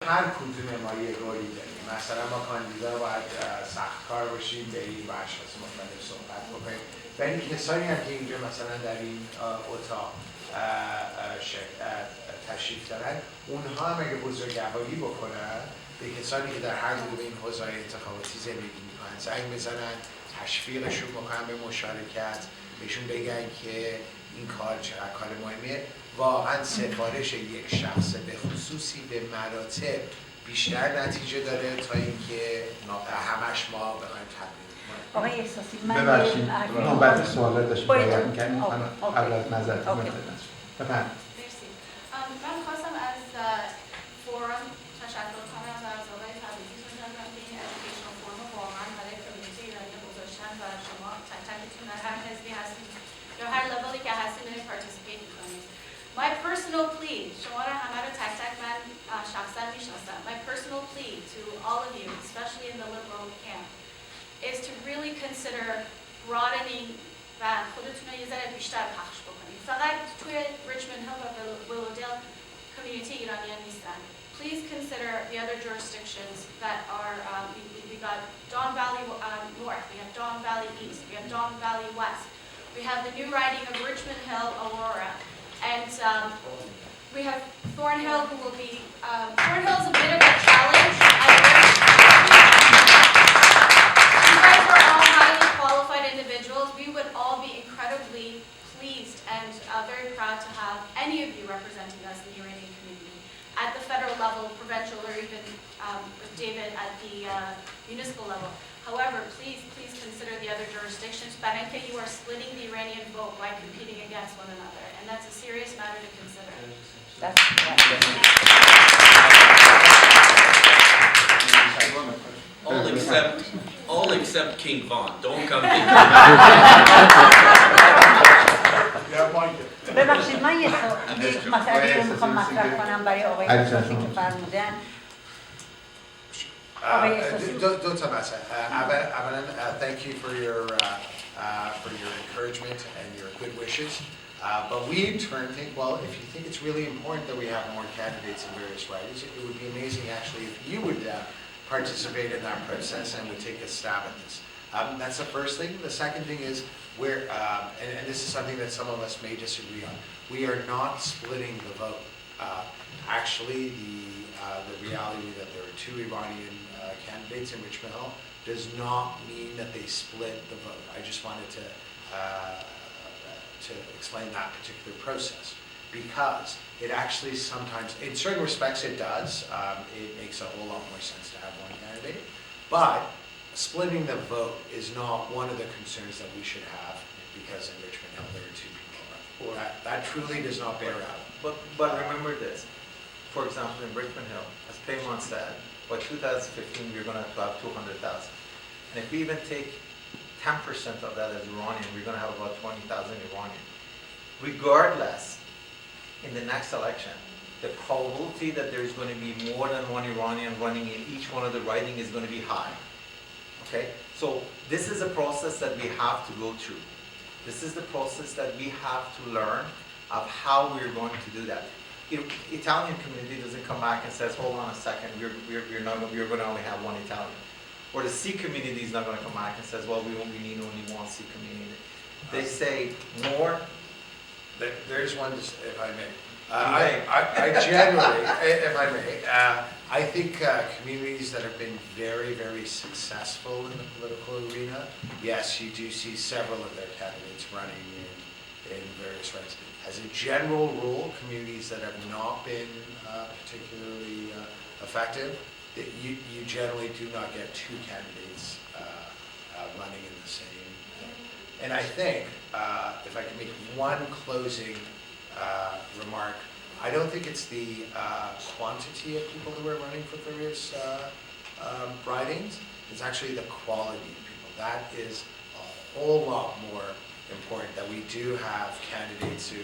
هر کدوم ما یه رولی داریم. مثلا ما کاندیدا باید سخت کار باشیم، بریم با اشخاص مختلف صحبت بکنیم و این کسانی هم که اینجا مثلا در این اتاق تشریف دارن، اونها هم اگه بزرگواری بکنن به کسانی که در هر کدوم این حوزه‌های انتخاباتی زندگی میکنن زنگ بزنن، تشویقشون بکنن به مشارکت، بهشون بگن که این کار چقدر کار مهمیه. واقعا سفارش یک شخص به خصوصی به مراتب بیشتر نتیجه داره تا اینکه همش ما بخوایم تبلیغ کنیم. آقای احساسی من ببخشید نوبت سوالات داشتیم باید می‌کنیم قبل از نظرتون بفرمایید. مرسی. من خواستم از فورم تشکر کنم و از آقای تبریزی که این ادوکیشنال فورم واقعا برای کمیونیتی ایرانی گذاشتن و شما تک تکتون در هر حزبی هستید یا هر لولی که هستید دارید پارتیسیپیت می‌کنید. My personal plea، شما را همه رو تک تک من شخصا میشناسم. My personal plea to all of you, especially in the liberal camp, is to really consider broadening و خودتون رو یه ذره بیشتر پخش بکنید. فقط توی ریچموند هیل و ویلودیل کمیونیتی ایرانیان نیستن. Please consider the other jurisdictions that are, we got Don Valley North, we have Don Valley East, we have Don Valley West. We have the new riding of Richmond Hill, Aurora. And we have Thornhill, who will be, Thornhill's a bit of a challenge. You guys are all highly qualified individuals. We would all be incredibly pleased and very proud to have any of you representing us in the Iranian community at the federal level, provincial, or even with David at the municipal level. However, please consider the other jurisdictions. Baranka, you are splitting the Iranian vote by competing against one another, and that's a serious matter to consider. That's all except King Von. Don't come here. ببخشید من یک مسئله رو میخوام مطرح کنم برای آقای احساسی که فرمودن. دو تا مسئله. اولا thank you for your encouragement and your good wishes. But we in turn think, well, if you think it's really important that we have more candidates in various ridings, it would be amazing actually if you would participate in that process and would take a stab at this. That's the first thing. The second thing is and this is something that some of us may disagree on. We are not splitting the vote. Actually, the reality that there are two Iranian candidates in Richmond Hill does not mean that they split the vote. I just wanted to explain that particular process, because it actually sometimes, in certain respects it does, it makes a whole lot more sense to have one candidate, but splitting the vote is not one of the concerns that we should have, because in Richmond Hill there are two people running. That truly does not bear out. But remember this, for example in Richmond Hill, as Paymon said, by 2015 we're going to have 200,000. And if we even take 10% of that as Iranian, we're going to have about 20,000 Iranian. Regardless, in the next election, the probability that there is going to be more than one Iranian running in each one of the riding is going to be high. Okay? So this is a process that we have to go through. This is the process that we have to learn of how we're going to do that. Italian community doesn't come back and says, hold on a second, we're going to only have one Italian. Or the Sikh community is not going to come back and says, well, we need only one Sikh community. They say more. There's one, if I may. I generally, if I may, I think communities that have been very, very successful in the political arena, yes, you do see several of their candidates running in various rights. As a general rule, communities that have not been particularly effective, you generally do not get two candidates running in the same thing. And I think, if I can make one closing remark, I don't think it's the quantity of people who are running for various ridings. It's actually the quality of people. That is a whole lot more important, that we do have candidates who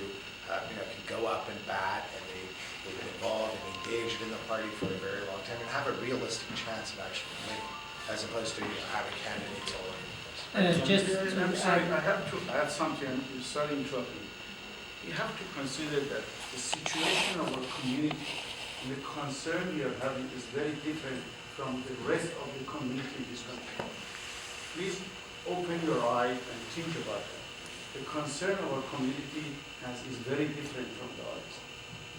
can go up and bat, and they've been involved and engaged in the party for a very long time and have a realistic chance of actually winning, as opposed to having candidates all over the place. I'm sorry, I have to add something. Sorry to interrupt you. You have to consider that the situation of our community And the concern we are having is very different from the rest of the community in this country. Please open your eyes and think about that. The concern of our community is very different from the others.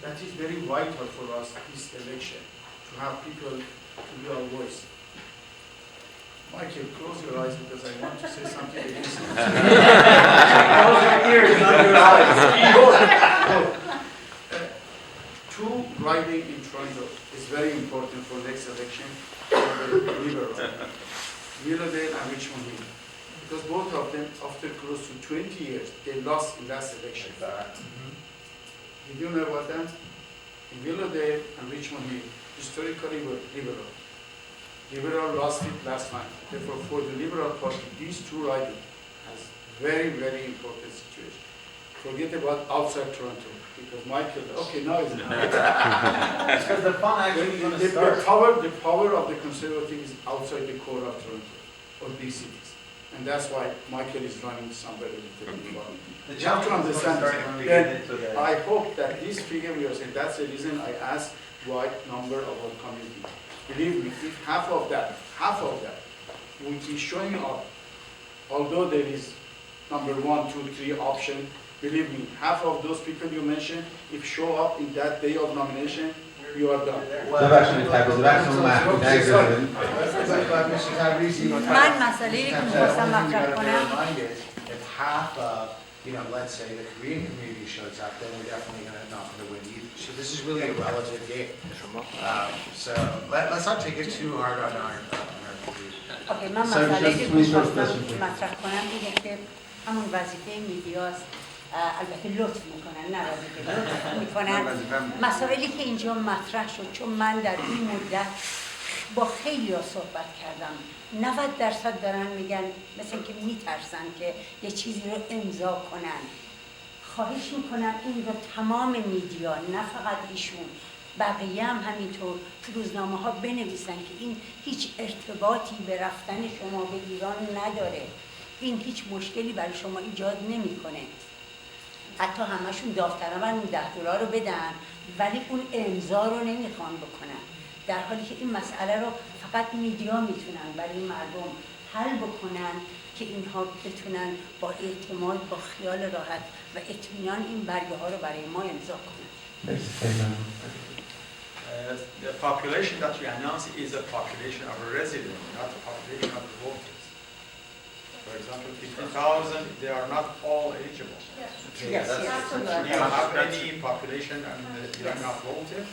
That is very vital for us this election, to have people to be our voice. Michael, close your eyes because I want to say something against it. Close your ears, not your eyes. Two riding in Toronto is very important for next election for the Liberal. Willowdale and Richmond Hill. Because both of them, after close to 20 years, they lost in last election. Did you know about that? In Willowdale and Richmond Hill, historically were Liberal. Liberal lost it last time. Therefore, for the Liberal Party, these two riding has very, very important situation. Forget about outside Toronto, because Michael, okay, now it's Because the fun actually going to the start. power of the Conservative is outside the core of Toronto, or big cities. And that's why Michael is running somewhere in the Toronto. The You have to understand when this. we Then get into the. I hope that this figure we are saying, that's the reason I asked wide number of our community. Believe me, if half of that will be showing up, although there is number 1, 2, 3 option, believe me, half of those people you mentioned, if show up in that day of nomination, you are done. ببخشید تبریزی محدود نگذارید. من مسئله‌ای که می‌خواستم مطرح کنم If half of, let's say the Korean community shows up, then we're definitely not going to win either. So this is really a relative game. So let's not take it too hard on our community. اوکی، من مسئله‌ای که می‌خواستم مطرح کنم اینه که همون وظیفه میدیاست. البته لطف میکنن، نه وظیفه لطف میکنن. مسائلی که اینجا مطرح شد، چون من در این مدت با خیلی ها صحبت کردم، 90% دارن میگن مثل اینکه میترسن که یه چیزی رو امضا کنن. خواهش میکنم این رو تمام میدیا، نه فقط ایشون، بقیه هم همینطور تو روزنامه ها بنویسن که این هیچ ارتباطی به رفتن شما به ایران نداره، این هیچ مشکلی برای شما ایجاد نمیکنه. حتی همشون داوطلبن اون $10 رو بدن ولی اون امضا رو نمیخوان بکنن، در حالی که این مسئله رو فقط میدیا میتونن برای مردم حل بکنن که اینها بتونن با اعتماد، با خیال راحت و اطمینان این برگه ها رو برای ما امضا کنن. The population that we announce is a population of residents, not a population of voters. For example, 50,000, they are not all eligible. Yes, Do you have any population they are not voted?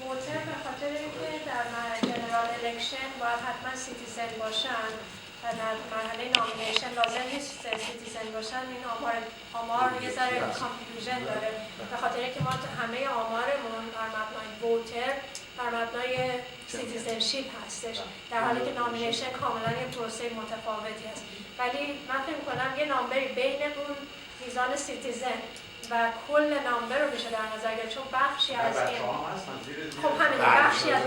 ووتر به خاطر اینکه در جنرال الکشن باید حتما سیتیزن باشن و در مرحله نامینیشن لازم نیست سیتیزن باشن. این آمار یه ذره کانفیوژن داره، به خاطر اینکه ما همه آمارمون بر مبنای ووتر بر مبنای سیتیزنشیپ هستش، در حالی که نامینیشن کاملا یه پروسه متفاوتی است. ولی من فکر می‌کنم یه نامبری بین اون میزان سیتیزن و کل نامبر رو میشه در نظر گرفت، چون بخشی از این خب همین بخشی از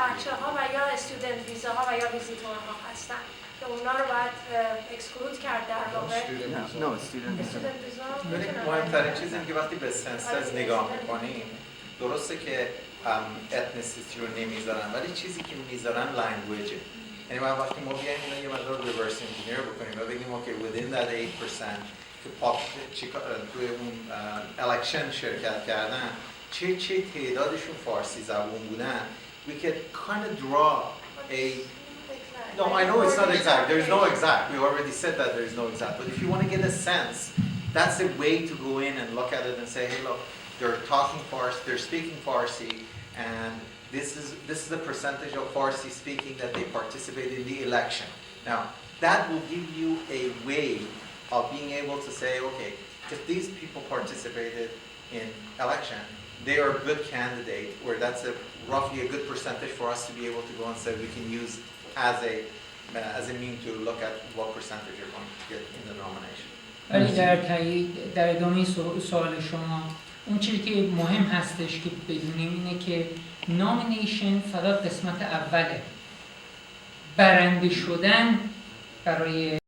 بچه‌ها و یا استودنت ویزاها و یا ویزیتورها هستن که اونا رو باید اکسکلود کرد در واقع. استودنت ویزا مهمترین چیز اینه که وقتی به سنسس نگاه میکنیم، درسته که اتنیسیتی رو نمیذارن ولی چیزی که میذارن لنگویجه. یعنی وقتی ما بیایم اینا یه مقدار ریورس انجینیر بکنیم و بگیم اوکی within that 8% که توی اون الکشن شرکت کردن چه تعدادشون فارسی زبون بودن، we could kind of draw a no, I know it's not exact, there's no exact, we already said that there's no exact, but if you want to get a sense, that's a way to go in and look at it and say, hey look, they're talking Farsi, they're speaking Farsi, and this is the percentage of Farsi speaking that they participate in the election. Now, that will give you a way of being able to say, okay, if these people participated in election, they are a good candidate, or that's roughly a good percentage for us to be able to go and say we can use as a mean to look at what percentage you're going to get in the nomination. ولی در ادامه سوال شما اون چیزی که مهم هستش که بدونیم اینه که نامینیشن فقط قسمت اوله، برنده شدن برای